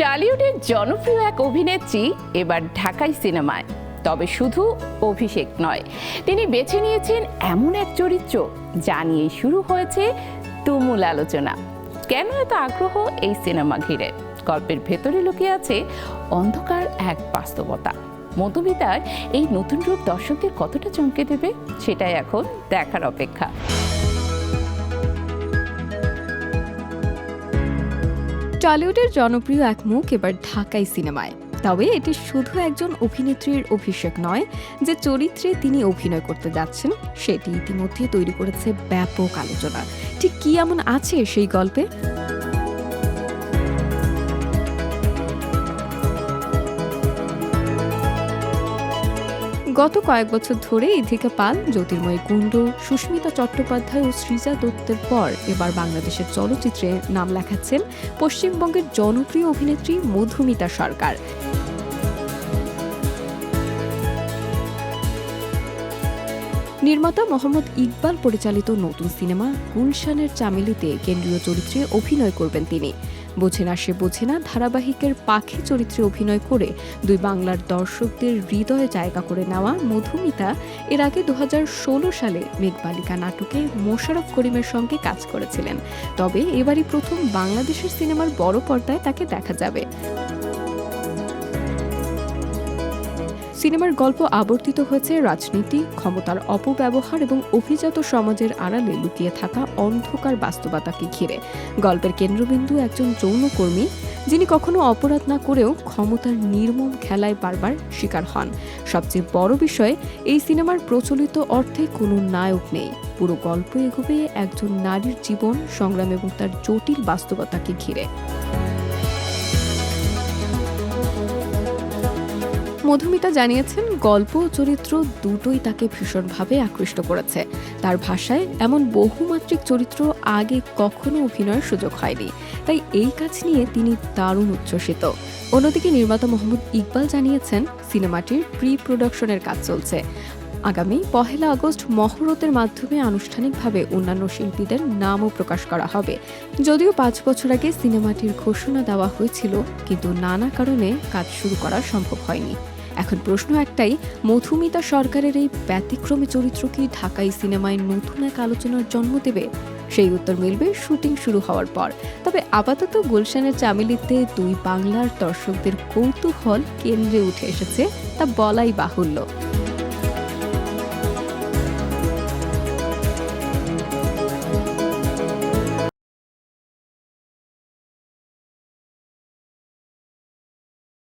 টলিউডের জনপ্রিয় এক অভিনেত্রী এবার ঢাকাই সিনেমায়, তবে শুধু অভিষেক নয়, তিনি বেছে নিয়েছেন এমন এক চরিত্র যা নিয়ে শুরু হয়েছে তুমুল আলোচনা। কেন এত আগ্রহ এই সিনেমা ঘিরে? গল্পের ভেতরে লুকিয়ে আছে অন্ধকার এক বাস্তবতা। মধুমিতার এই নতুন রূপ দর্শকদের কতটা চমকে দেবে সেটাই এখন দেখার অপেক্ষা। টলিউডের জনপ্রিয় এক মুখ এবার ঢাকাই সিনেমায়, তবে এটি শুধু একজন অভিনেত্রীর অভিষেক নয়। যে চরিত্রে তিনি অভিনয় করতে যাচ্ছেন সেটি ইতিমধ্যে তৈরি করেছে ব্যাপক আলোচনা। ঠিক কি এমন আছে সেই গল্পে? গত কয়েক বছর ধরে ইথিকা পাল, জ্যোতির্ময়ী কুণ্ডু, সুস্মিতা চট্টোপাধ্যায় ও সৃজা দত্তের পর এবার বাংলাদেশের চলচ্চিত্রে নাম লেখাচ্ছেন পশ্চিমবঙ্গের জনপ্রিয় অভিনেত্রী মধুমিতা সরকার। নির্মাতা মোহাম্মদ ইকবাল পরিচালিত নতুন সিনেমা গুলশানের চামেলিতে কেন্দ্রীয় চরিত্রে অভিনয় করবেন তিনি। বোঝে না সে বোঝে না ধারাবাহিকের পাখি চরিত্রে অভিনয় করে দুই বাংলার দর্শকদের হৃদয়ে জায়গা করে নেওয়া মধুমিতা এর আগে 2016 সালে মেঘবালিকা নাটকে মোশাররফ করিমের সঙ্গে কাজ করেছিলেন। তবে এবারই প্রথম বাংলাদেশের সিনেমার বড় পর্দায় তাকে দেখা যাবে। সিনেমার গল্প আবর্তিত হয়েছে রাজনীতি, ক্ষমতার অপব্যবহার এবং অভিজাত সমাজের আড়ালে লুকিয়ে থাকা অন্ধকার বাস্তবতাকে ঘিরে। গল্পের কেন্দ্রবিন্দু একজন যৌনকর্মী, যিনি কখনো অপরাধ না করেও ক্ষমতার নির্মম খেলায় বারবার শিকার হন। সবচেয়ে বড় বিষয়, এই সিনেমার প্রচলিত অর্থে কোনো নায়ক নেই। পুরো গল্প এগোবে একজন নারীর জীবন, সংগ্রাম এবং তার জটিল বাস্তবতাকে ঘিরে। মধুমিতা জানিয়েছেন, গল্প ও চরিত্র দুটোই তাকে ভীষণভাবে আকৃষ্ট করেছে। তার ভাষায় এমন বহুমাত্রিক চরিত্র আগে কখনো অভিনয়ের সুযোগ হয়নি, তাই এই কাজ নিয়ে তিনি দারুণ উচ্ছ্বসিত। অন্যদিকে নির্মাতা মোহাম্মদ ইকবাল জানিয়েছেন, সিনেমাটির প্রি প্রোডাকশনের কাজ চলছে। আগামী 1 আগস্ট মহরতের মাধ্যমে আনুষ্ঠানিকভাবে অন্যান্য শিল্পীদের নামও প্রকাশ করা হবে। যদিও 5 বছর আগে সিনেমাটির ঘোষণা দেওয়া হয়েছিল, কিন্তু নানা কারণে কাজ শুরু করা সম্ভব হয়নি। এখন প্রশ্ন একটাই, মধুমিতা সরকারের এই ব্যতিক্রমী চরিত্র কি ঢাকাই সিনেমায় নতুন এক আলোচনার জন্ম দেবে? সেই উত্তর মিলবে শুটিং শুরু হওয়ার পর। তবে আপাতত গুলশানের চামেলিতে দুই বাংলার দর্শকদের কৌতূহল কেন্দ্রে উঠে এসেছে, তা বলাই বাহুল্য।